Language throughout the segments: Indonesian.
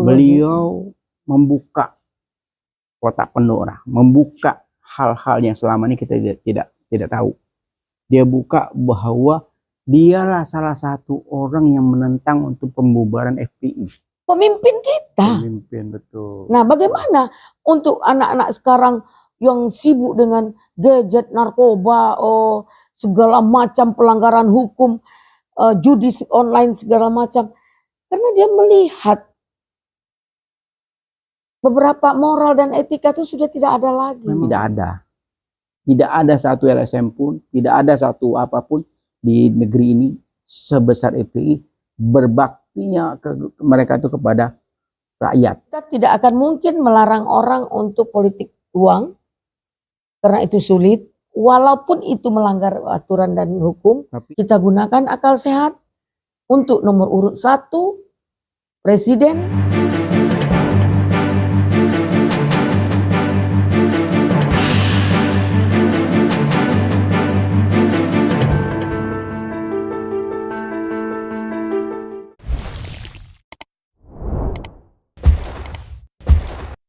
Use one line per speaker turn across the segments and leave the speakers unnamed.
Beliau membuka kotak Pandora, membuka hal-hal yang selama ini kita tidak tahu. Dia buka bahwa dialah salah satu orang yang menentang untuk pembubaran FPI.
Pemimpin kita.
Pemimpin, betul.
Nah, bagaimana untuk anak-anak sekarang yang sibuk dengan gadget, narkoba, segala macam pelanggaran hukum, judi online segala macam. Karena dia melihat beberapa moral dan etika itu sudah tidak ada lagi.
Tidak ada. Tidak ada satu LSM pun, tidak ada satu apapun di negeri ini sebesar FPI berbaktinya mereka itu kepada rakyat.
Kita tidak akan mungkin melarang orang untuk politik uang karena itu sulit. Walaupun itu melanggar aturan dan hukum, tapi kita gunakan akal sehat untuk nomor urut 1 presiden.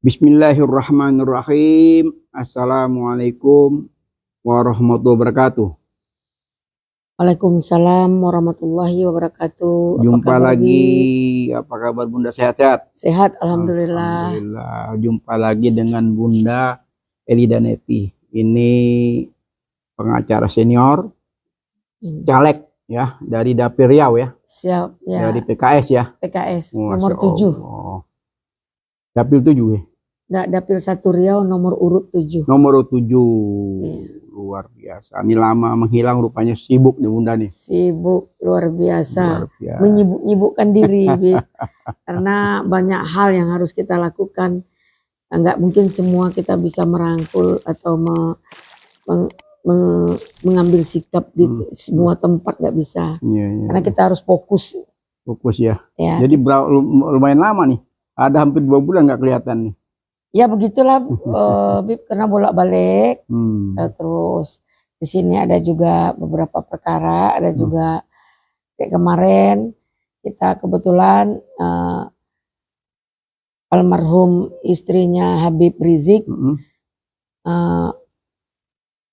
Bismillahirrahmanirrahim. Assalamualaikum warahmatullahi wabarakatuh.
Waalaikumsalam warahmatullahi wabarakatuh.
Jumpa lagi. Apa kabar Bunda? Sehat-sehat?
Sehat, alhamdulillah.
Alhamdulillah. Jumpa lagi dengan Bunda Elida Neti. Ini pengacara senior, caleg ya dari Dapil Riau ya.
Siap ya.
Dari PKS ya.
PKS nomor 7.
Dapil 7 ya.
Dapil 1 Riau nomor urut 7.
Nomor 7. Ya. Luar biasa. Ini lama menghilang, rupanya sibuk nih Bunda nih.
Sibuk luar biasa.
Luar biasa.
Menyibuk-nyibukkan diri karena banyak hal yang harus kita lakukan. Enggak mungkin semua kita bisa merangkul atau mengambil sikap di semua tempat, nggak bisa. Karena kita harus fokus.
Fokus ya. Jadi lumayan lama nih. Ada hampir 2 bulan nggak kelihatan nih.
Ya begitulah, Bib, karena bolak-balik. Terus di sini ada juga beberapa perkara, ada juga kayak kemarin kita kebetulan almarhum istrinya Habib Rizik,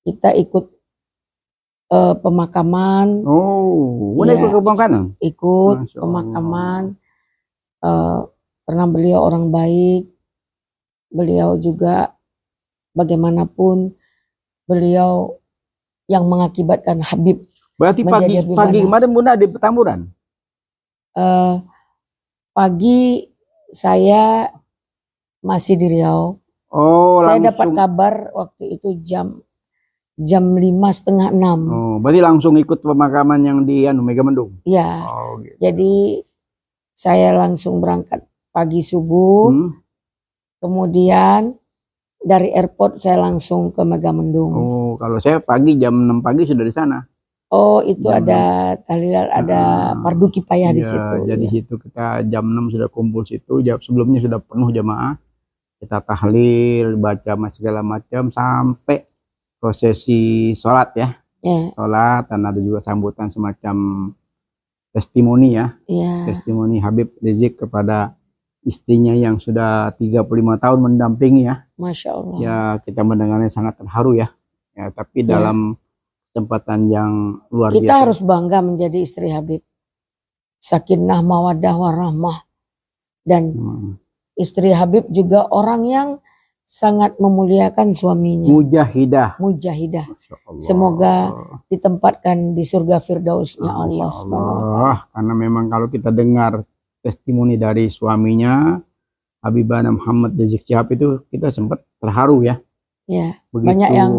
kita ikut pemakaman.
Udah ikut ke pemakaman?
Ikut pemakaman, karena beliau orang baik. Beliau juga bagaimanapun beliau yang mengakibatkan Habib.
Berarti pagi kemarin Bunda di Petamburan?
Pagi saya masih di Riau. Saya dapat kabar waktu itu jam 5:30, 6.
Berarti langsung ikut pemakaman yang di Megamendung?
Iya. Gitu. Jadi saya langsung berangkat pagi subuh. Kemudian dari airport saya langsung ke Megamendung.
Kalau saya pagi jam 6 pagi sudah di sana.
Itu jam ada tahlilan, ada fardu kifayah di situ.
Jadi situ kita jam 6 sudah kumpul situ. Sebelumnya sudah penuh jamaah. Kita tahlil, baca segala macam sampai prosesi sholat ya. Sholat, dan ada juga sambutan semacam testimoni ya. Testimoni Habib Rizik kepada istrinya yang sudah 35 tahun mendampingi ya.
Masya Allah.
Ya, kita mendengarnya sangat terharu ya. Tapi dalam kesempatan yang luar biasa.
Kita harus bangga menjadi istri Habib. Sakinah, mawaddah, warahmah. Dan istri Habib juga orang yang sangat memuliakan suaminya.
Mujahidah.
Semoga ditempatkan di surga firdausnya Allah SWT.
Karena memang kalau kita dengar testimoni dari suaminya Habibana Muhammad Rizik Syihab itu kita sempat terharu ya.
Banyak yang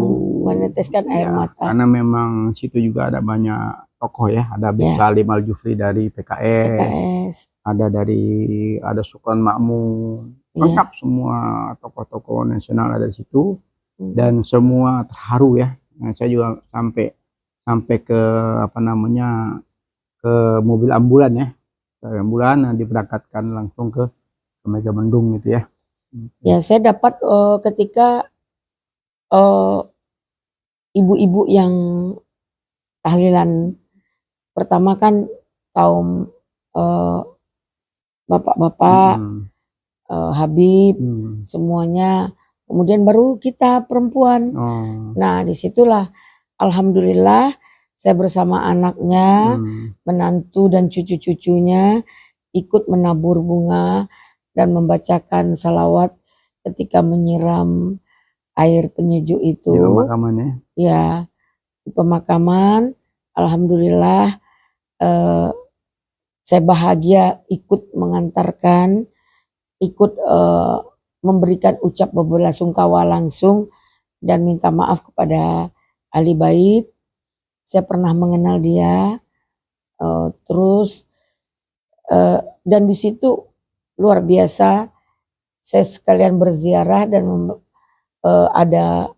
meneteskan air mata.
Karena memang situ juga ada banyak tokoh ya. Ada Habib Salim Al-Jufri dari PKS. Ada Sukron Makmun. Lengkap semua tokoh-tokoh nasional ada di situ. Dan semua terharu ya. Nah, saya juga sampai ke ke mobil ambulan ya. Ambulan diberangkatkan langsung ke Megamendung gitu ya.
Saya dapat ketika ibu-ibu yang tahlilan pertama kan kaum bapak-bapak, Habib, semuanya. Kemudian baru kita perempuan. Nah disitulah alhamdulillah saya bersama anaknya, menantu dan cucu-cucunya ikut menabur bunga dan membacakan salawat ketika menyiram air penyejuk itu.
Di pemakaman ya?
Ya, di pemakaman. Alhamdulillah saya bahagia ikut mengantarkan, ikut memberikan ucap belasungkawa langsung dan minta maaf kepada ahli bait. Saya pernah mengenal dia, terus dan di situ luar biasa saya sekalian berziarah dan ada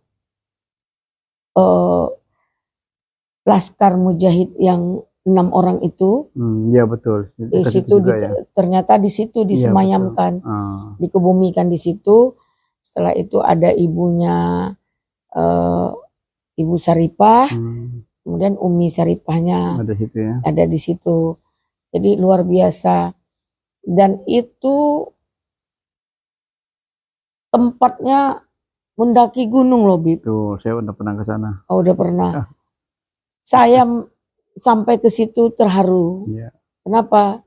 laskar mujahid yang 6 orang itu.
Iya betul.
Di situ ternyata di situ disemayamkan, dikebumikan di situ. Setelah itu ada ibunya Ibu Saripah, kemudian Umi Saripahnya ada di situ. Jadi luar biasa. Dan itu tempatnya mendaki gunung loh, Bib.
Tuh, saya udah pernah ke sana.
Oh, udah pernah. Saya sampai ke situ terharu. Kenapa?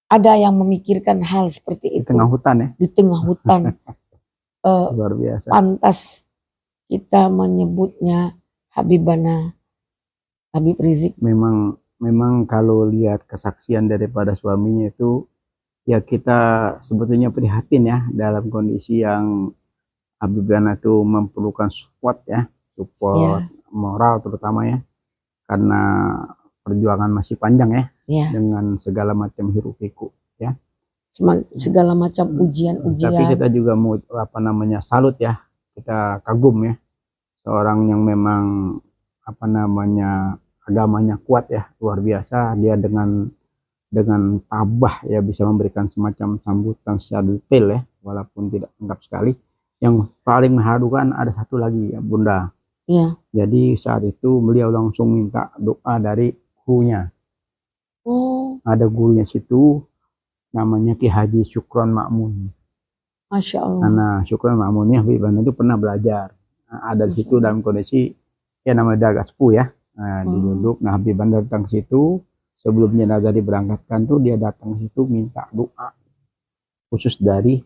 Ada yang memikirkan hal seperti itu.
Di tengah hutan ya?
Di tengah hutan.
Luar biasa.
Pantas kita menyebutnya Habibana, Habib Rizik.
Memang kalau lihat kesaksian daripada suaminya itu, ya kita sebetulnya prihatin ya dalam kondisi yang Habibana itu memerlukan support moral terutama ya. Karena perjuangan masih panjang ya, dengan segala macam hiruk pikuk ya,
segala macam ujian-ujian.
Tapi kita juga mau salut ya, kita kagum ya, seorang yang memang agamanya kuat ya, luar biasa. Dia dengan tabah ya bisa memberikan semacam sambutan secara detail ya, walaupun tidak lengkap sekali. Yang paling mengharukan ada satu lagi ya Bunda. Jadi saat itu beliau langsung minta doa dari gurunya. Ada gurunya situ namanya Ki Haji Syukron Ma'mun.
Masya Allah.
Karena Syukron Ma'mun ya Habibana itu pernah belajar. Ada di situ dalam kondisi ya namanya agak sepuh ya. Duduk. Nah Habibana datang ke situ. Sebelum jenazah diberangkatkan tuh dia datang ke situ minta doa khusus dari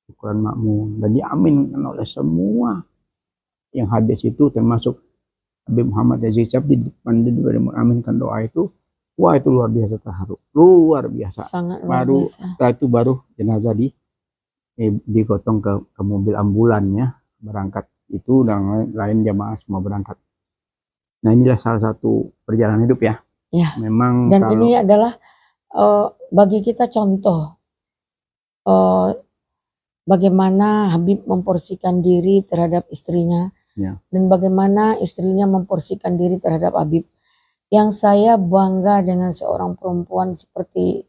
Syukron Ma'mun dan diaminkan oleh semua yang habis itu, termasuk Habib Muhammad Aziz Syabdi di depan dia mengaminkan doa itu. Wah itu luar biasa, terharu, luar biasa.
Sangat luar biasa.
Setelah itu baru jenazah digotong ke mobil ambulannya berangkat itu, dan lain jamaah semua berangkat. Nah inilah salah satu perjalanan hidup ya. Memang
dan ini adalah bagi kita contoh bagaimana Habib memporsikan diri terhadap istrinya, dan bagaimana istrinya memporsikan diri terhadap Habib. Yang saya bangga dengan seorang perempuan seperti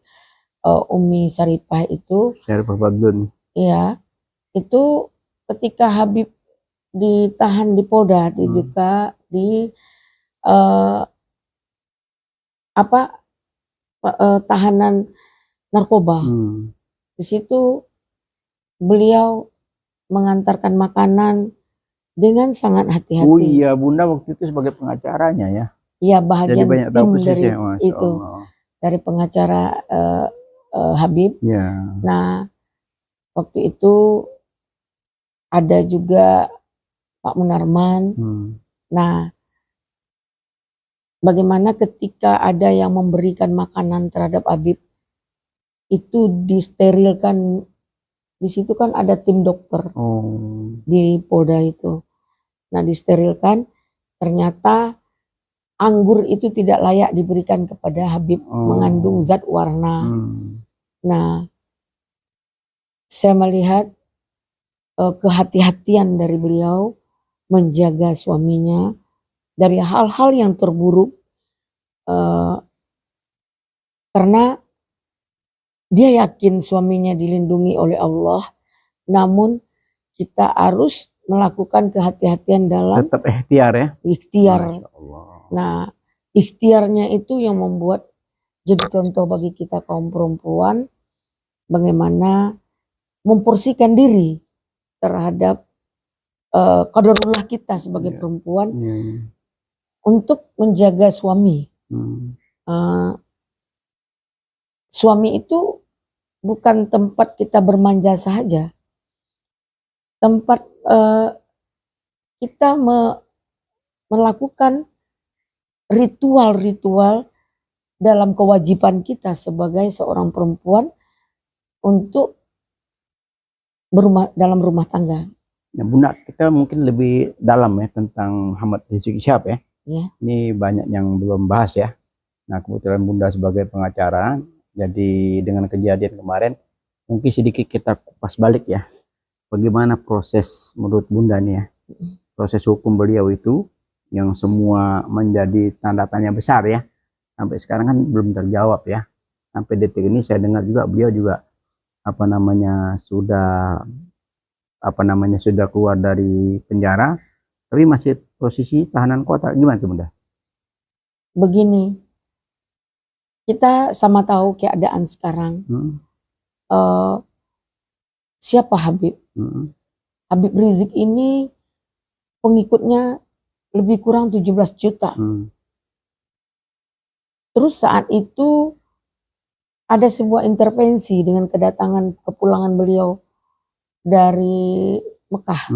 Umi Saripah itu.
Saripah Badlun.
Ya, itu ketika Habib ditahan di Polda, juga di tahanan narkoba. Di situ beliau mengantarkan makanan dengan sangat hati-hati.
Oh iya, Bunda waktu itu sebagai pengacaranya ya.
Iya, bahagian tim dari itu, dari pengacara Habib. Nah, waktu itu ada juga Pak Munarman. Nah, bagaimana ketika ada yang memberikan makanan terhadap Habib, itu disterilkan. Di situ kan ada tim dokter di Polda itu. Nah disterilkan, ternyata anggur itu tidak layak diberikan kepada Habib, mengandung zat warna. Nah saya melihat kehati-hatian dari beliau menjaga suaminya dari hal-hal yang terburuk, karena dia yakin suaminya dilindungi oleh Allah, namun kita harus melakukan kehati-hatian dalam
tetap ikhtiar ya.
Ikhtiar. Nah, ikhtiarnya itu yang membuat jadi contoh bagi kita kaum perempuan, bagaimana memporsikan diri terhadap qadarullah kita sebagai perempuan untuk menjaga suami. Suami itu bukan tempat kita bermanja saja, tempat kita melakukan ritual-ritual dalam kewajiban kita sebagai seorang perempuan untuk dalam rumah tangga.
Nah, Bunda, kita mungkin lebih dalam ya tentang Muhammad Rizik Syihab ya. Ini banyak yang belum bahas ya. Nah, kebetulan Bunda sebagai pengacara, jadi dengan kejadian kemarin mungkin sedikit kita kupas balik ya. Bagaimana proses menurut Bunda nih ya, proses hukum beliau itu yang semua menjadi tanda tanya besar ya. Sampai sekarang kan belum terjawab ya. Sampai detik ini saya dengar juga beliau juga sudah keluar dari penjara, tapi masih posisi tahanan kota. Gimana tuh Bunda?
Begini, kita sama tahu keadaan sekarang. Siapa Habib? Habib Rizik ini pengikutnya lebih kurang 17 juta. Terus saat itu ada sebuah intervensi dengan kedatangan kepulangan beliau dari Mekah,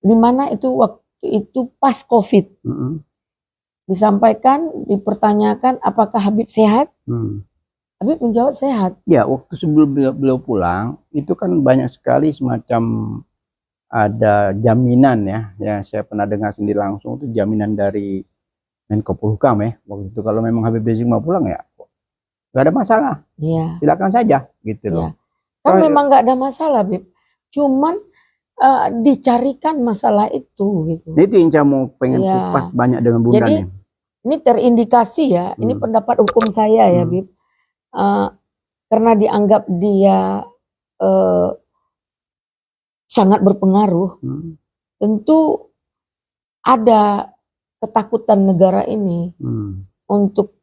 di mana itu waktu itu pas COVID. Disampaikan, dipertanyakan apakah Habib sehat? Habib menjawab sehat.
Ya, waktu sebelum beliau pulang itu kan banyak sekali semacam ada jaminan ya saya pernah dengar sendiri langsung, itu jaminan dari Menko Polhukam ya waktu itu, kalau memang Habib Rizik mau pulang ya nggak ada masalah, silakan saja gitu loh.
Kan memang nggak ada masalah, Bib. Cuman dicarikan masalah itu gitu.
Itu yang saya mau pengen kupas banyak dengan Bunda. Jadi, nih.
Ini terindikasi ya, ini pendapat hukum saya ya, Bib. Karena dianggap dia sangat berpengaruh, tentu ada ketakutan negara ini untuk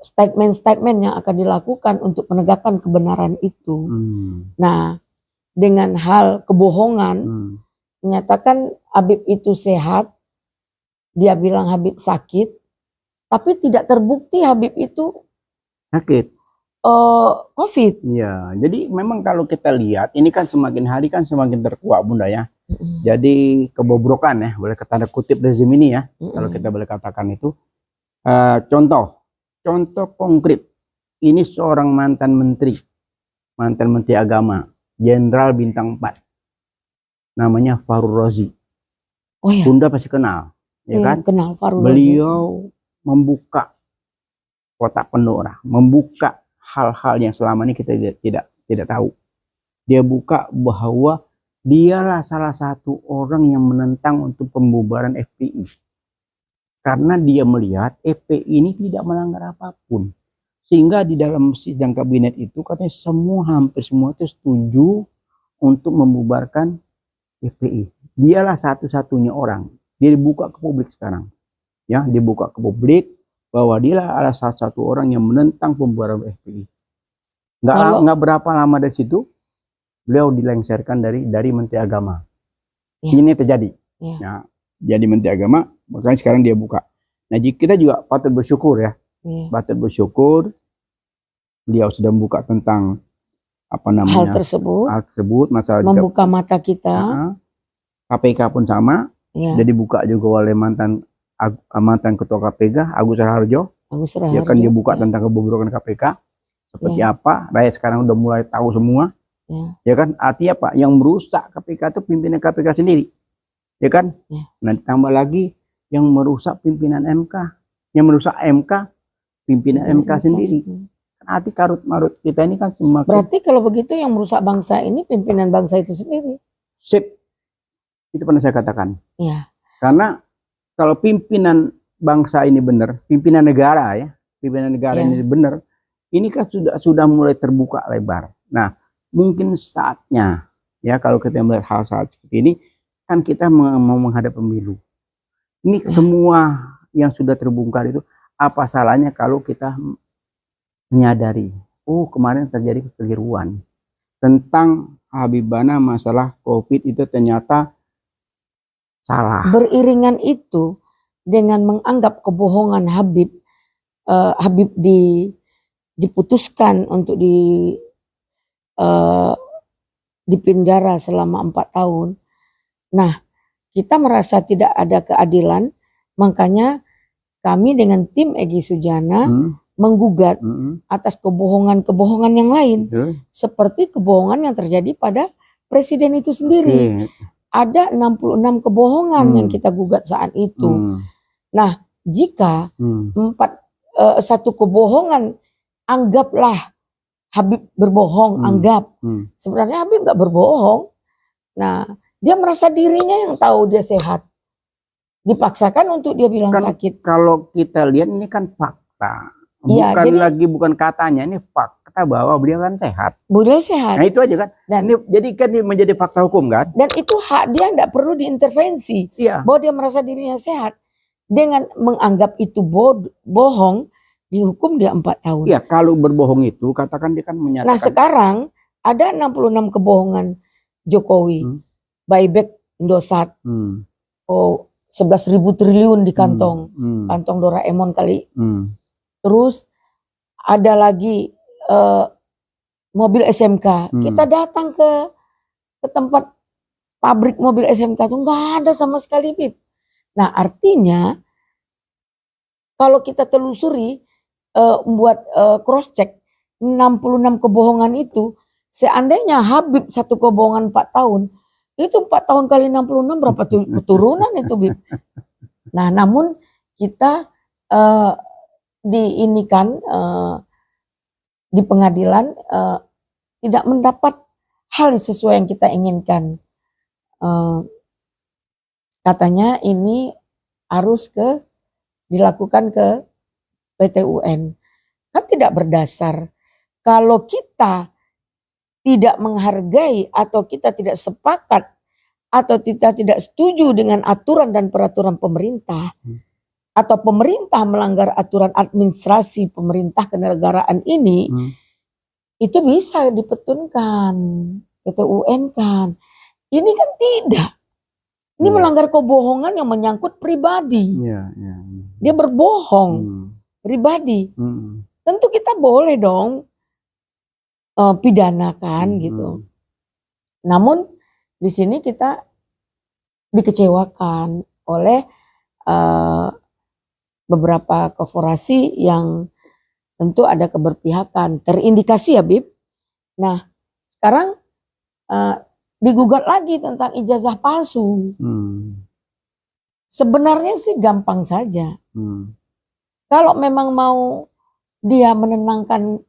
statement-statement yang akan dilakukan untuk menegakkan kebenaran itu. Nah, dengan hal kebohongan, menyatakan Habib itu sehat, dia bilang Habib sakit, tapi tidak terbukti Habib itu
sakit.
COVID.
Ya, jadi memang kalau kita lihat ini kan semakin hari kan semakin terkuak Bunda ya. Jadi kebobrokan ya, boleh tanda kutip rezim ini ya, kalau kita boleh katakan itu. Contoh konkret, ini seorang mantan menteri agama, Jenderal Bintang 4, namanya Fahrul Razi.
Oh ya.
Bunda pasti kenal, ya kan?
Kenal Fahrul Razi.
Beliau membuka kotak Pandora, membuka hal-hal yang selama ini kita tidak tahu. Dia buka bahwa dialah salah satu orang yang menentang untuk pembubaran FPI. Karena dia melihat FPI ini tidak melanggar apapun. Sehingga di dalam sidang kabinet itu katanya hampir semua itu setuju untuk membubarkan FPI. Dialah satu-satunya orang. Dia dibuka ke publik sekarang. Ya, dibuka ke publik bahwa dialah salah satu orang yang menentang pembubaran FPI. Nggak berapa lama dari situ beliau dilengserkan dari Menteri Agama. Ini terjadi. Nah, jadi Menteri Agama, makanya sekarang dia buka. Nah, kita juga patut bersyukur ya. Patut bersyukur beliau sudah membuka tentang
hal tersebut
masalah
membuka mata kita.
KPK pun sama, sudah dibuka juga oleh mantan ketua KPK Agus Raharjo. Ya kan dia buka tentang kebobrokan KPK seperti apa. Rakyat sekarang udah mulai tahu semua. Ya kan, artinya apa? Yang merusak KPK itu pimpinan KPK sendiri. Ya kan? Nah, ditambah lagi yang merusak pimpinan MK, yang merusak MK, pimpinan MK sendiri. Arti karut marut kita ini kan semakin.
Berarti kalau begitu yang merusak bangsa ini pimpinan bangsa itu sendiri.
Sip. Itu pernah saya katakan.
Ya.
Karena kalau pimpinan bangsa ini benar, pimpinan negara ya, pimpinan negara ini benar, ini kan sudah mulai terbuka lebar. Nah, mungkin saatnya ya kalau kita melihat hal saat seperti ini, kan kita mau menghadap pemilu. Ini semua yang sudah terbongkar itu, apa salahnya kalau kita menyadari oh kemarin terjadi kekeliruan tentang Habibana masalah COVID itu ternyata salah.
Beriringan itu dengan menganggap kebohongan Habib diputuskan untuk dipenjara selama 4 tahun. Nah, kita merasa tidak ada keadilan, makanya kami dengan tim Egy Sujana menggugat atas kebohongan-kebohongan yang lain. Seperti kebohongan yang terjadi pada presiden itu sendiri. Ada 66 kebohongan yang kita gugat saat itu. Nah, jika satu kebohongan, anggaplah Habib berbohong, anggap. Sebenarnya Habib nggak berbohong. Nah, dia merasa dirinya yang tahu dia sehat. Dipaksakan untuk dia bilang sakit.
Kalau kita lihat ini kan fakta. Bukan katanya, ini fakta bahwa beliau kan sehat.
Beliau sehat.
Nah itu aja kan. Dan ini jadi kan menjadi fakta hukum kan.
Dan itu hak dia, tidak perlu diintervensi. Bahwa dia merasa dirinya sehat. Dengan menganggap itu bohong, dihukum dia 4 tahun.
Iya, kalau berbohong itu katakan dia kan menyatakan.
Nah sekarang ada 66 kebohongan Jokowi. Buyback Indosat. 11.000 triliun di kantong Doraemon kali. Terus ada lagi mobil SMK. Kita datang ke tempat pabrik mobil SMK itu nggak ada sama sekali, Bib. Nah artinya kalau kita telusuri buat cross check 66 kebohongan itu, seandainya Habib satu kebohongan 4 tahun, itu 4 tahun kali 66 berapa turunan itu, Bib. Nah, namun kita di pengadilan tidak mendapat hal sesuai yang kita inginkan. Katanya ini harus dilakukan ke PT UN. Kan tidak berdasar. Kalau kita tidak menghargai atau kita tidak sepakat atau kita tidak setuju dengan aturan dan peraturan pemerintah, atau pemerintah melanggar aturan administrasi pemerintah kenegaraan ini, itu bisa dipetunkan, PT UN kan. Ini kan tidak. Ini melanggar kebohongan yang menyangkut pribadi. Dia berbohong pribadi. Tentu kita boleh dong pidanakan gitu. Namun di sini kita dikecewakan oleh beberapa korporasi yang tentu ada keberpihakan, terindikasi ya Bib. Nah sekarang digugat lagi tentang ijazah palsu. Sebenarnya sih gampang saja. Kalau memang mau dia menenangkan,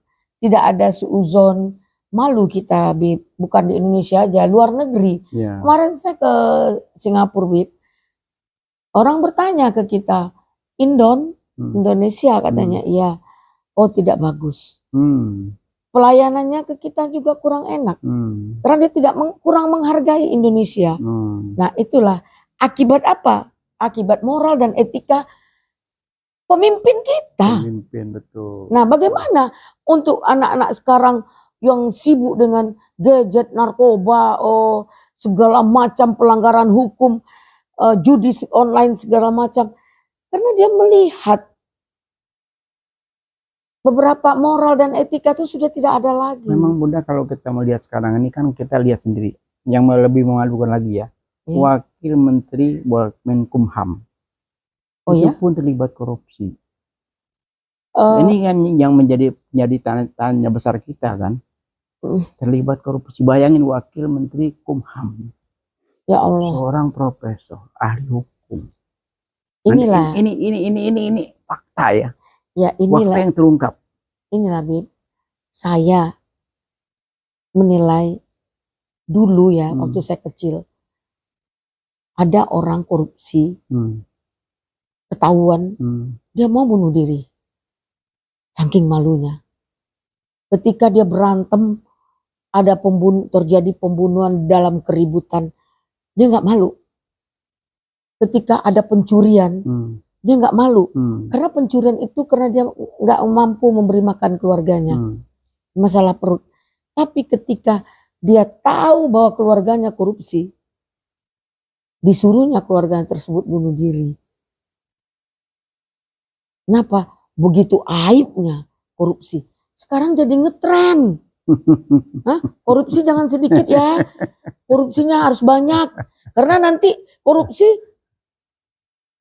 tidak ada suuzon, malu kita Bib, bukan di Indonesia aja, luar negeri. Kemarin saya ke Singapura Bib, orang bertanya ke kita, Indonesia katanya, iya, oh tidak bagus. Pelayanannya ke kita juga kurang enak, karena dia tidak kurang menghargai Indonesia. Nah itulah akibat apa? Akibat moral dan etika pemimpin kita.
Betul.
Nah bagaimana untuk anak-anak sekarang yang sibuk dengan gadget, narkoba, segala macam pelanggaran hukum, judi online segala macam. Karena dia melihat beberapa moral dan etika itu sudah tidak ada lagi.
Memang Bunda kalau kita melihat sekarang ini kan kita lihat sendiri. Yang lebih memalukan lagi ya. Wakil Menteri Menkumham. Itu pun terlibat korupsi. Ini kan yang menjadi tanya besar kita kan. Terlibat korupsi. Bayangin wakil menteri Kumham.
Ya Allah.
Seorang profesor ahli hukum.
Inilah.
Ini fakta ya.
Ya inilah.
Fakta yang terungkap.
Inilah Bib. Saya menilai dulu ya waktu saya kecil. Ada orang korupsi. Ketahuan. Dia mau bunuh diri. Saking malunya. Ketika dia berantem, ada terjadi pembunuhan dalam keributan, dia nggak malu. Ketika ada pencurian, dia nggak malu. Karena pencurian itu karena dia nggak mampu memberi makan keluarganya. masalah perut. Tapi ketika dia tahu bahwa keluarganya korupsi, disuruhnya keluarganya tersebut bunuh diri. Kenapa? Begitu aibnya korupsi. Sekarang jadi ngetren. Korupsi jangan sedikit ya. Korupsinya harus banyak. Karena nanti korupsi,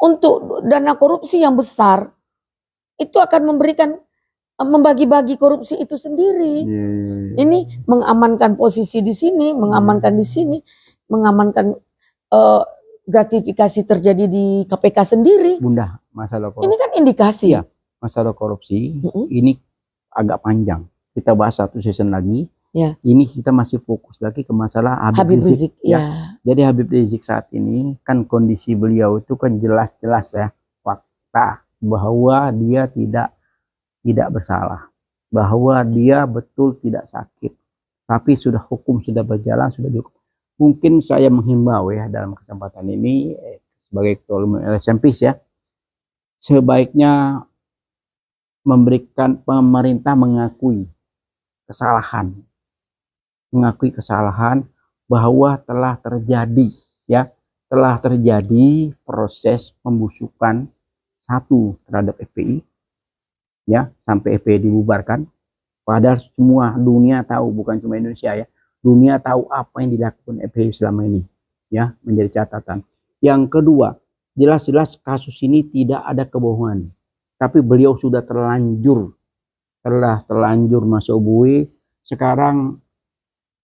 untuk dana korupsi yang besar, itu akan membagi-bagi korupsi itu sendiri. Ini mengamankan posisi di sini, mengamankan di sini, mengamankan gratifikasi terjadi di KPK sendiri.
Bunda, masalah korupsi.
Ini kan indikasi.
Ya, masalah korupsi ini agak panjang. Kita bahas satu season lagi.
Ya.
Ini kita masih fokus lagi ke masalah Habib Rizik. Ya. Jadi Habib Rizik saat ini kan kondisi beliau itu kan jelas-jelas ya fakta bahwa dia tidak bersalah, bahwa dia betul tidak sakit. Tapi hukum sudah berjalan, sudah dihukum. Mungkin saya menghimbau ya dalam kesempatan ini sebagai ketua umum LSMPIS ya, sebaiknya pemerintah mengakui kesalahan bahwa telah terjadi proses pembusukan terhadap FPI ya, sampai FPI dibubarkan. Padahal semua dunia tahu, bukan cuma Indonesia ya, dunia tahu apa yang dilakukan FPI selama ini ya, menjadi catatan. Yang kedua, jelas-jelas kasus ini tidak ada kebohongan, tapi beliau sudah terlanjur masuk bui. Sekarang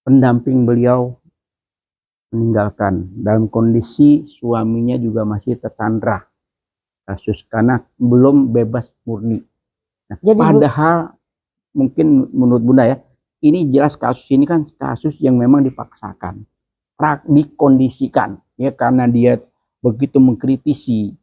pendamping beliau meninggalkan dalam kondisi suaminya juga masih tersandra kasus karena belum bebas murni. Nah, jadi padahal mungkin menurut Bunda ya, ini jelas kasus ini kan kasus yang memang dipaksakan, dikondisikan ya, karena dia begitu mengkritisi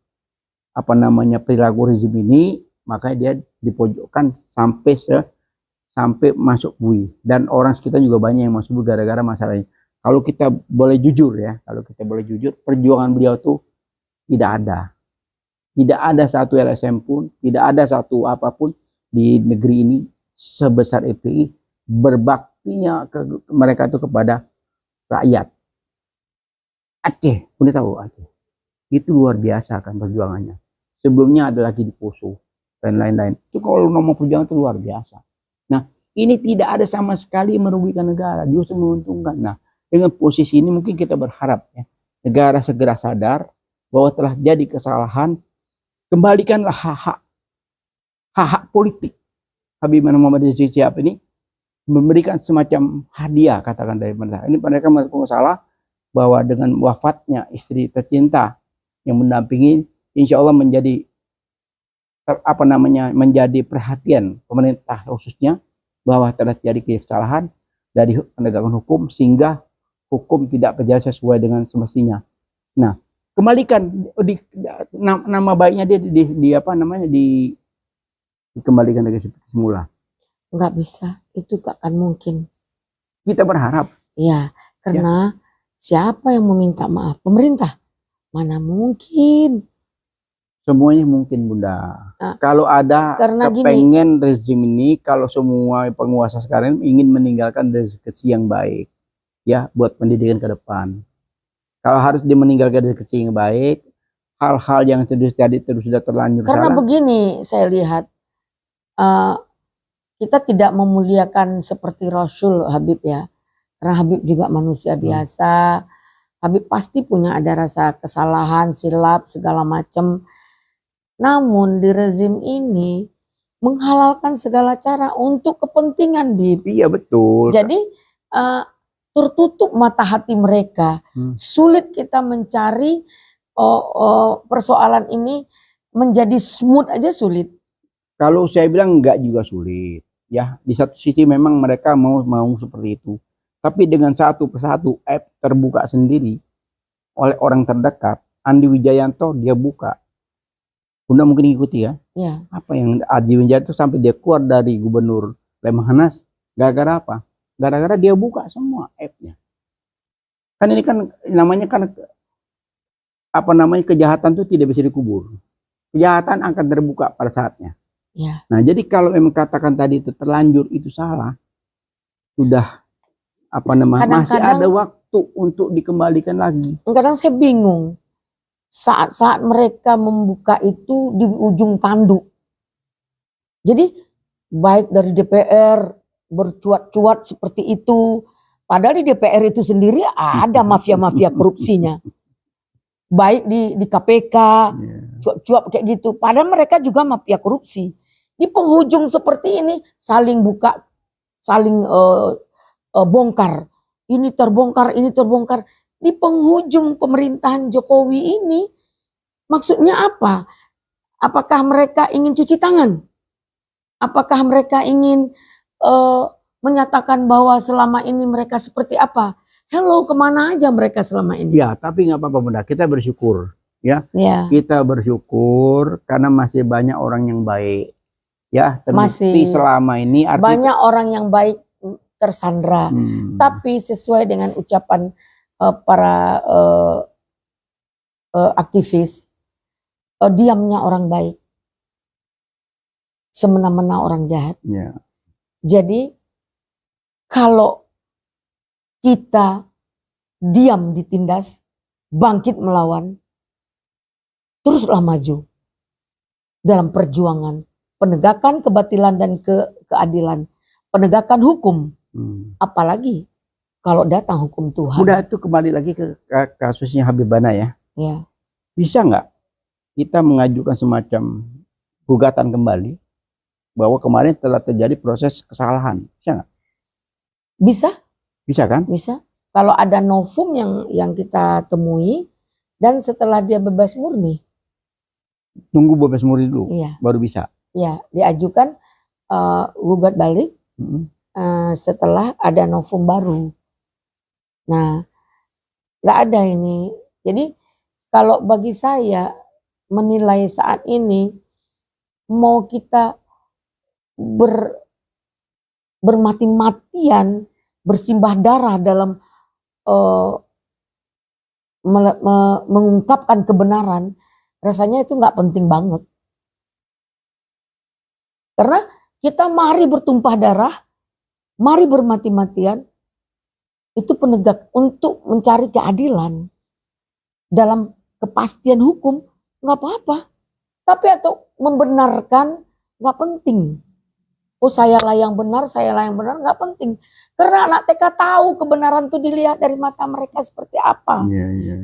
perilaku rezim ini, makanya dia dipojokkan sampai masuk bui. Dan orang sekitar juga banyak yang masuk bui gara-gara masalah ini. Kalau kita boleh jujur ya, perjuangan beliau tuh tidak ada satu LSM pun, tidak ada satu apapun di negeri ini sebesar FPI berbaktinya mereka itu kepada rakyat. Aceh, Bunda tahu Aceh, itu luar biasa kan perjuangannya. Sebelumnya ada lagi di Poso dan lain-lain. Itu kalau ngomong perjuangan itu luar biasa. Nah, ini tidak ada sama sekali merugikan negara, justru menguntungkan. Nah, dengan posisi ini mungkin kita berharap ya, negara segera sadar bahwa telah jadi kesalahan, kembalikanlah hak politik. Habib Muhammad Rizik Syihab ini memberikan semacam hadiah, katakan dari pemerintah. Ini mereka melakukan salah bahwa dengan wafatnya istri tercinta yang mendampingi, insya Allah menjadi perhatian pemerintah khususnya bahwa telah terjadi kesalahan dari penegakan hukum sehingga hukum tidak berjalan sesuai dengan semestinya. Nah, kembalikan nama baiknya dia dikembalikan lagi seperti semula.
Nggak bisa, itu gak akan mungkin.
Kita berharap.
Ya, karena siapa yang meminta maaf? Pemerintah. Mana mungkin?
Semuanya mungkin, Bunda. Nah, kalau ada kepengen rezim ini, kalau semua penguasa sekarang ingin meninggalkan rezeki yang baik, ya, buat pendidikan ke depan. Kalau harus dia meninggalkan rezeki yang baik, hal-hal yang terjadi terus sudah terlanjur
karena salah. Begini saya lihat, kita tidak memuliakan seperti Rasul Habib ya, karena Habib juga manusia biasa. Habib pasti punya ada rasa kesalahan, silap, segala macam. Namun di rezim ini menghalalkan segala cara untuk kepentingan, Bib.
Iya betul.
Jadi tertutup mata hati mereka. Sulit kita mencari persoalan ini menjadi smooth aja sulit.
Kalau saya bilang enggak juga sulit. Ya, di satu sisi memang mereka mau seperti itu. Tapi dengan satu persatu app terbuka sendiri oleh orang terdekat, Andi Wijayanto dia buka. Bunda mungkin ikuti ya.
Ya.
Apa yang Andi Wijayanto sampai dia keluar dari Gubernur Lemhanas, gara-gara apa? Gara-gara dia buka semua app-nya. Kan ini kan namanya kejahatan itu tidak bisa dikubur. Kejahatan akan terbuka pada saatnya.
Ya.
Nah, jadi kalau memang katakan tadi itu terlanjur itu salah, sudah apa namanya, masih
Kadang-kadang
ada waktu untuk dikembalikan lagi.
kadang saya bingung saat-saat mereka membuka itu di ujung tanduk. Jadi baik dari DPR bercuat-cuat seperti itu, padahal di DPR itu sendiri ada mafia-mafia korupsinya. Baik di KPK, cuap-cuap kayak gitu. Padahal mereka juga mafia korupsi. Di penghujung seperti ini saling buka, saling bongkar. Ini terbongkar, ini terbongkar. Di penghujung pemerintahan Jokowi ini maksudnya apa? Apakah mereka ingin cuci tangan? Apakah mereka ingin menyatakan bahwa selama ini mereka seperti apa? Hello, kemana aja mereka selama ini?
Ya, tapi nggak apa-apa Bunda, kita bersyukur. Ya,
Ya.
Kita bersyukur karena masih banyak orang yang baik. Ya, terbukti
Masih
selama ini
banyak orang yang baik tersandra. Tapi sesuai dengan ucapan para aktivis, diamnya orang baik, semena-mena orang jahat.
Ya.
Jadi kalau kita diam ditindas, bangkit melawan, teruslah maju dalam perjuangan penegakan kebatilan dan keadilan, penegakan hukum. Apalagi kalau datang hukum Tuhan.
Udah, itu kembali lagi ke kasusnya Habibana ya.
Ya.
Bisa nggak kita mengajukan semacam gugatan kembali bahwa kemarin telah terjadi proses kesalahan? Bisa nggak?
Bisa.
Bisa kan?
Bisa. Kalau ada novum yang kita temui dan setelah dia bebas murni.
Tunggu bebas murni dulu,
iya,
baru bisa.
Iya, diajukan gugat balik setelah ada novum baru. Nah, nggak ada ini. Jadi kalau bagi saya menilai saat ini mau kita bermati-matian, bersimbah darah dalam mengungkapkan kebenaran, rasanya itu nggak penting banget. Karena kita mari bertumpah darah, mari bermati-matian, itu penegak untuk mencari keadilan dalam kepastian hukum, nggak apa-apa. Tapi atau membenarkan nggak penting. Oh, saya lah yang benar, nggak penting. Karena anak TK tahu kebenaran itu dilihat dari mata mereka seperti apa.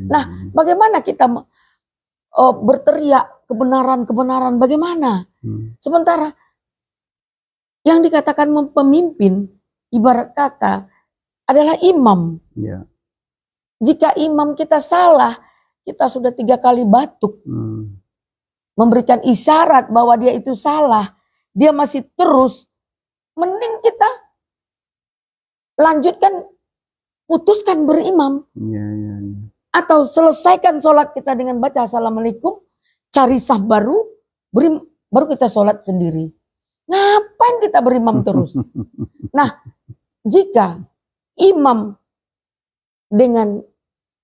Nah, bagaimana kita berteriak kebenaran, bagaimana? Sementara yang dikatakan pemimpin, ibarat kata, adalah imam. Jika imam kita salah, kita sudah 3 kali batuk. Memberikan isyarat bahwa dia itu salah, dia masih terus, mending kita lanjutkan, putuskan berimam. Atau selesaikan sholat kita dengan baca assalamualaikum, cari sah baru kita sholat sendiri. Ngapain kita berimam terus? Nah, jika imam dengan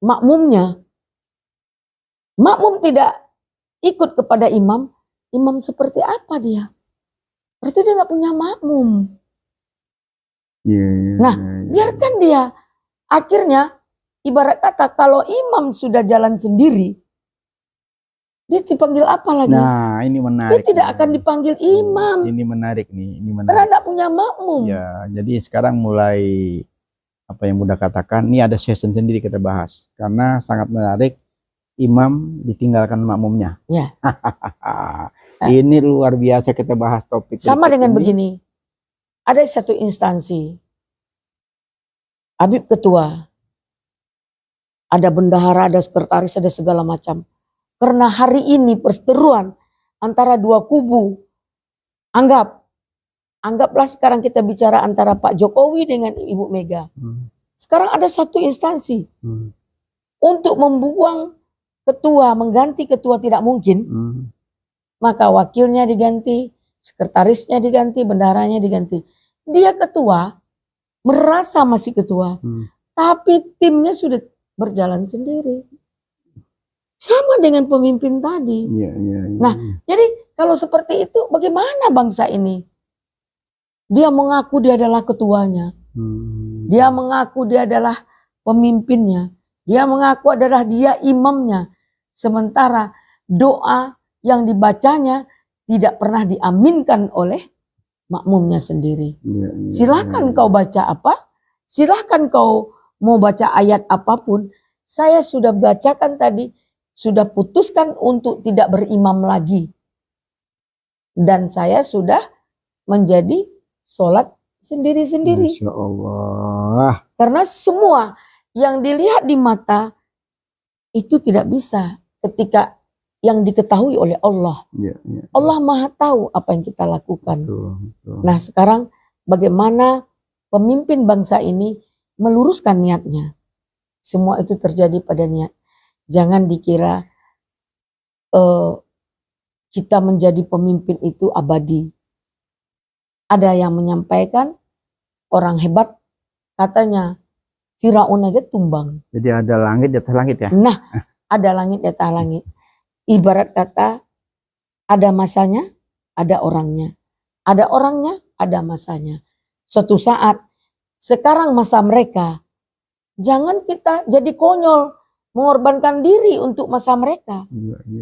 makmumnya, makmum tidak ikut kepada imam, imam seperti apa dia? Berarti dia nggak punya makmum. Nah, biarkan dia. Akhirnya, ibarat kata kalau imam sudah jalan sendiri, dia dipanggil apa lagi?
Nah, ini menarik.
Dia tidak akan dipanggil imam.
Ini menarik nih, ini menarik.
Karena tidak punya makmum.
Ya, jadi sekarang mulai apa yang Bunda katakan, ini ada session sendiri kita bahas karena sangat menarik. Imam ditinggalkan makmumnya.
Ya.
Ini luar biasa kita bahas topik.
Sama dengan begini, ada satu instansi, Habib ketua, ada bendahara, ada sekretaris, ada segala macam. Karena hari ini perseteruan antara dua kubu, anggaplah sekarang kita bicara antara Pak Jokowi dengan Ibu Mega. Sekarang ada satu instansi untuk membuang ketua, mengganti ketua tidak mungkin, maka wakilnya diganti, sekretarisnya diganti, bendaharanya diganti. Dia ketua, merasa masih ketua, tapi timnya sudah berjalan sendiri. Sama dengan pemimpin tadi. Nah, jadi kalau seperti itu bagaimana bangsa ini? Dia mengaku dia adalah ketuanya. Dia mengaku dia adalah pemimpinnya. Dia mengaku adalah dia imamnya. Sementara doa yang dibacanya tidak pernah diaminkan oleh makmumnya sendiri. Silahkan kau baca apa? Silahkan kau mau baca ayat apapun. Saya sudah bacakan tadi, sudah putuskan untuk tidak berimam lagi. Dan saya sudah menjadi sholat sendiri-sendiri.
Masya Allah.
Karena semua yang dilihat di mata itu tidak bisa ketika yang diketahui oleh Allah. Allah Maha tahu apa yang kita lakukan.
Betul.
Nah sekarang bagaimana pemimpin bangsa ini meluruskan niatnya. Semua itu terjadi pada niat. Jangan dikira kita menjadi pemimpin itu abadi. Ada yang menyampaikan orang hebat katanya Firaun aja tumbang.
Jadi ada langit di atas langit ya?
Nah, ada langit di atas langit. Ibarat kata ada masanya, ada orangnya. Ada orangnya, ada masanya. Suatu saat, sekarang masa mereka, jangan kita jadi konyol, mengorbankan diri untuk masa mereka.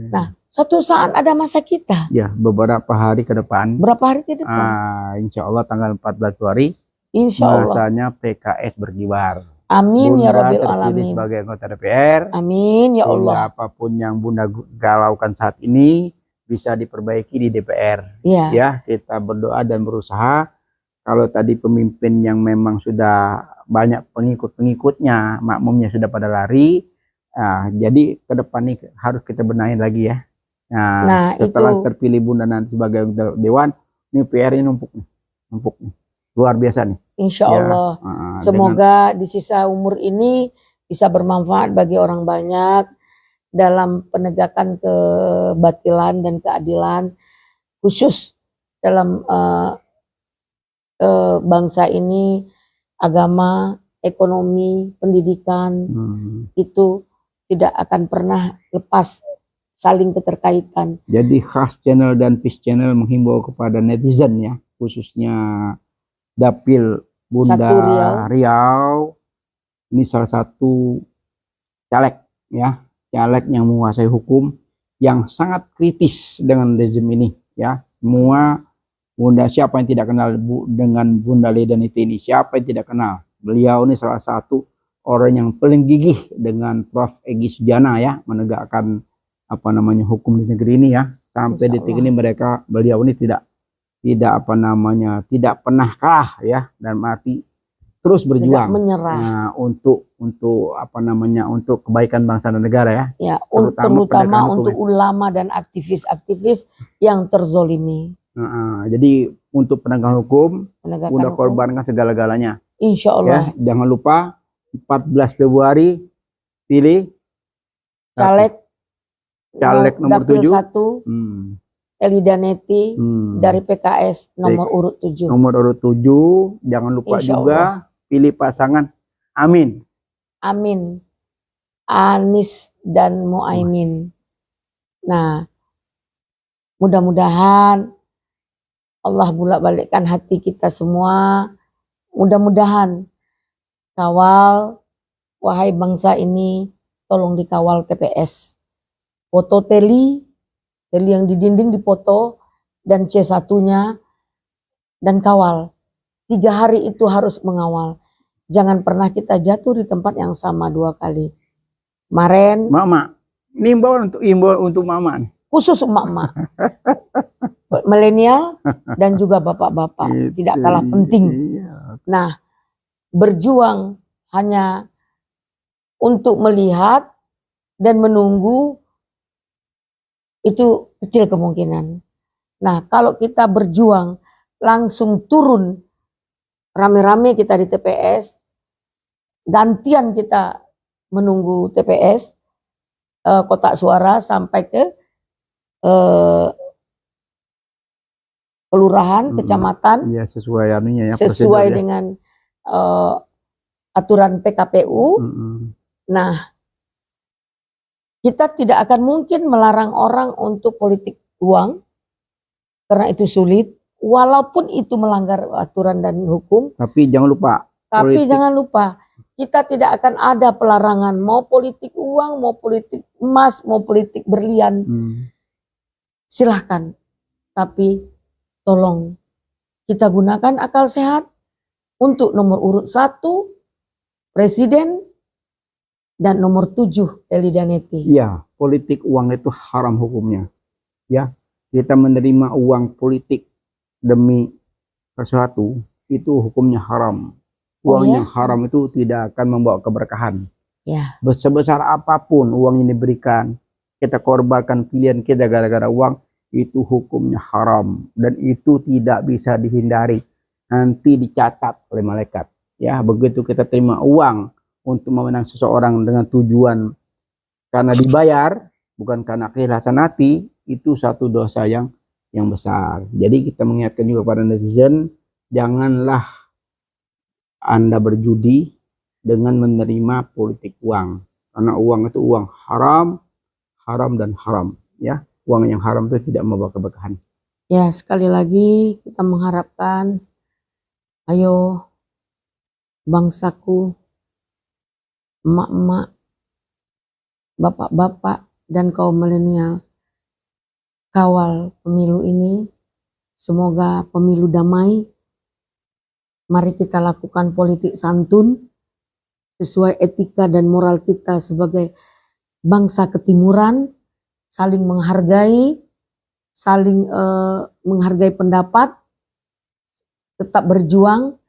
Nah, suatu saat ada masa kita.
Ya, beberapa hari ke depan.
Berapa hari ke depan?
Insya Allah tanggal 14 Februari.
Insya Allah.
Bahasanya PKS berkibar.
Amin
Bunda
ya Rabbil
terpilih
Alamin.
sebagai anggota DPR.
Amin ya Allah.
Apapun yang Bunda galaukan saat ini bisa diperbaiki di DPR. Ya, kita berdoa dan berusaha. Kalau tadi pemimpin yang memang sudah banyak pengikut-pengikutnya, makmumnya sudah pada lari. Jadi ke depan ini harus kita benahin lagi ya. Nah setelah terpilih Bunda nanti sebagai anggota Dewan, ini PR ini numpuk nih. Luar biasa nih.
Insya Allah. Semoga di sisa umur ini bisa bermanfaat bagi orang banyak dalam penegakan kebatilan dan keadilan, khusus dalam bangsa ini, agama, ekonomi, pendidikan, itu tidak akan pernah lepas saling keterkaitan.
Jadi khas channel dan Peace Channel menghimbau kepada netizen ya, khususnya Dapil Bunda Riau. Ini salah satu caleg ya, caleg yang menguasai hukum, yang sangat kritis dengan rezim ini ya. Semua Bunda, siapa yang tidak kenal dengan Bunda Ledaniti ini? Siapa yang tidak kenal? Beliau ini salah satu orang yang paling gigih dengan Prof. Egy Sujana ya, menegakkan hukum di negeri ini ya. Sampai detik ini beliau ini tidak pernah kalah ya, dan mati terus berjuang.
Tidak menyerah.
Nah, untuk kebaikan bangsa dan negara ya.
Ya, terutama untuk ulama dan aktivis-aktivis yang terzolimi.
Jadi untuk penegakan hukum, Bunda korbankan segala-galanya.
Insya Allah.
Ya, jangan lupa 14 Februari pilih
caleg
nomor 7.
Elidaneti dari PKS nomor urut 7.
Nomor urut 7. Jangan lupa juga pilih pasangan Amin. Anies dan Muhaimin. Nah, mudah-mudahan Allah bolak-balikkan hati kita semua. Mudah-mudahan kawal, wahai bangsa ini, tolong dikawal TPS. Foto teli yang di dinding dipoto, dan C1-nya, dan kawal. 3 hari itu harus mengawal. Jangan pernah kita jatuh di tempat yang sama 2 kali. Kemarin, Mama, ini imbauan untuk Mama nih.
Khusus emak-emak, milenial dan juga bapak-bapak, tidak kalah penting. Nah, berjuang hanya untuk melihat dan menunggu itu kecil kemungkinan. Nah, kalau kita berjuang langsung turun rame-rame kita di TPS, gantian kita menunggu TPS, kotak suara sampai ke kelurahan, kecamatan,
ya, sesuai anunya ya,
sesuai dengan aturan PKPU. Nah, kita tidak akan mungkin melarang orang untuk politik uang, karena itu sulit, walaupun itu melanggar aturan dan hukum.
Tapi jangan lupa,
Tapi jangan lupa, kita tidak akan ada pelarangan mau politik uang, mau politik emas, mau politik berlian. Silahkan, tapi tolong kita gunakan akal sehat untuk nomor urut 1 presiden dan nomor 7 Eli Daneti.
Iya, politik uang itu haram hukumnya. Ya, kita menerima uang politik demi sesuatu itu hukumnya haram. Uang yang haram itu tidak akan membawa keberkahan.
Ya.
Sebesar apapun uang yang diberikan, kita korbankan pilihan kita gara-gara uang, itu hukumnya haram dan itu tidak bisa dihindari. Nanti dicatat oleh malaikat. Ya, begitu kita terima uang untuk memenang seseorang dengan tujuan karena dibayar, bukan karena keikhlasan hati, itu satu dosa yang besar. Jadi kita mengingatkan juga kepada netizen, janganlah Anda berjudi dengan menerima politik uang. Karena uang itu uang haram, haram dan haram. Ya, uang yang haram itu tidak membawa keberkahan.
Ya, sekali lagi kita mengharapkan, ayo bangsaku, emak-emak, bapak-bapak, dan kaum milenial, kawal pemilu ini. Semoga pemilu damai. Mari kita lakukan politik santun sesuai etika dan moral kita sebagai bangsa ketimuran, saling menghargai, saling menghargai pendapat, tetap berjuang.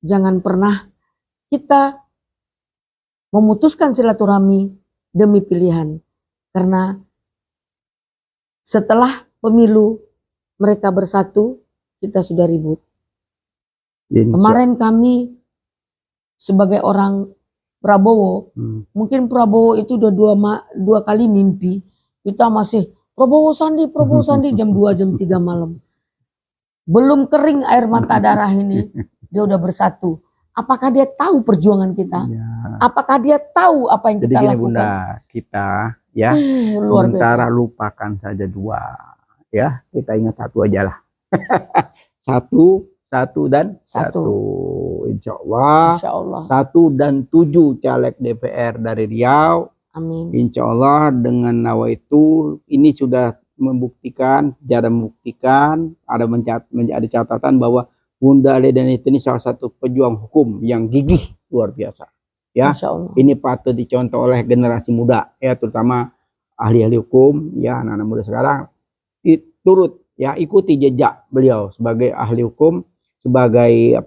Jangan pernah kita memutuskan silaturahmi demi pilihan, karena setelah pemilu mereka bersatu, kita sudah ribut. Kemarin kami sebagai orang Prabowo, mungkin Prabowo itu udah dua kali mimpi, kita masih Prabowo Sandi jam 2 jam 3 malam. Belum kering air mata darah ini, dia udah bersatu. Apakah dia tahu perjuangan kita? Ya. Apakah dia tahu apa yang kita lakukan?
Bunda, kita ya sementara lupakan saja dua, ya kita ingat satu aja lah. Satu dan satu. Insya Allah. 1 dan 7 caleg DPR dari Riau.
Amin.
Insya Allah dengan nawa itu ini sudah membuktikan, ada menjadi catatan bahwa Bunda Eli Daneti ini salah satu pejuang hukum yang gigih luar biasa. Ya, ini patut dicontoh oleh generasi muda, ya terutama ahli-ahli hukum, ya anak-anak muda sekarang turut ya ikuti jejak beliau sebagai ahli hukum, sebagai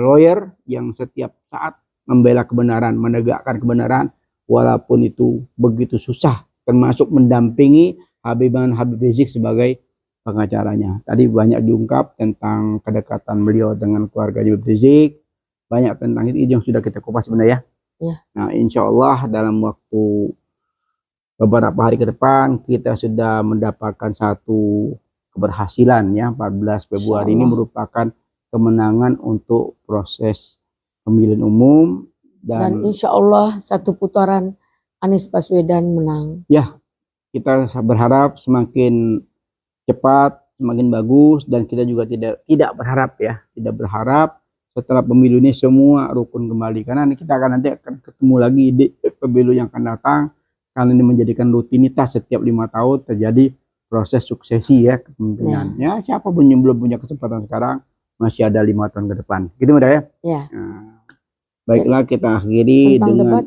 lawyer yang setiap saat membela kebenaran, menegakkan kebenaran walaupun itu begitu susah, termasuk mendampingi Habib Rizik sebagai pengacaranya. Tadi banyak diungkap tentang kedekatan beliau dengan keluarga Habib Rizik, banyak tentang itu yang sudah kita kupas sebenarnya.
Ya.
Nah, insya Allah dalam waktu beberapa hari ke depan kita sudah mendapatkan satu keberhasilan ya. 14 Februari ini merupakan kemenangan untuk proses pemilihan umum
dan insya Allah satu putaran Anies Baswedan menang.
Ya, kita berharap semakin cepat, semakin bagus, dan kita juga tidak berharap setelah pemilu ini semua rukun kembali, karena kita nanti akan ketemu lagi di pemilu yang akan datang, karena ini menjadikan rutinitas setiap 5 tahun terjadi proses suksesi ya kepemimpinan. Ya, siapa pun yang belum punya kesempatan sekarang masih ada 5 tahun ke depan. Gitu mudah ya.
Ya.
Nah, baiklah kita akhiri
tentang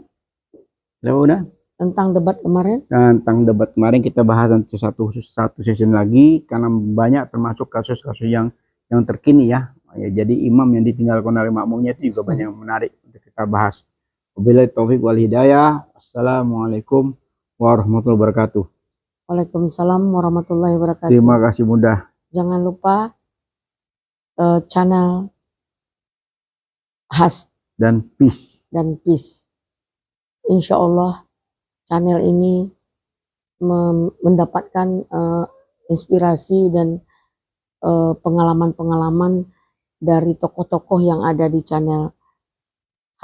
dengan
tentang debat kemarin.
Tentang debat kemarin kita bahas nanti satu session lagi karena banyak termasuk kasus-kasus yang terkini ya. Jadi imam yang ditinggalkan oleh makmumnya itu juga banyak yang menarik untuk kita bahas. Wabillahi taufik wal hidayah. Assalamualaikum warahmatullahi wabarakatuh.
Waalaikumsalam warahmatullahi wabarakatuh.
Terima kasih Bunda.
Jangan lupa channel Has
dan Peace.
Insya Allah channel ini mendapatkan inspirasi dan pengalaman-pengalaman dari tokoh-tokoh yang ada di channel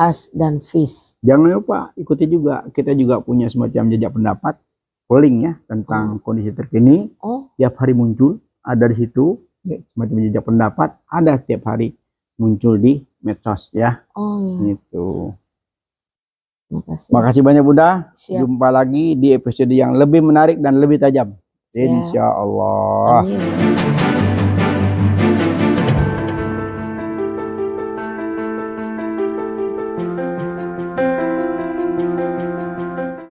Has dan Peace.
Jangan lupa ikuti juga, kita juga punya semacam jejak pendapat polling ya tentang kondisi terkini. Tiap hari muncul ada di situ. Semacam jejak pendapat ada setiap hari muncul di medsos ya.
Oh iya.
Gitu.
Makasih.
Makasih banyak Bunda.
Siap.
Jumpa lagi di episode yang lebih menarik dan lebih tajam.
Siap.
Insya Allah.
Amin.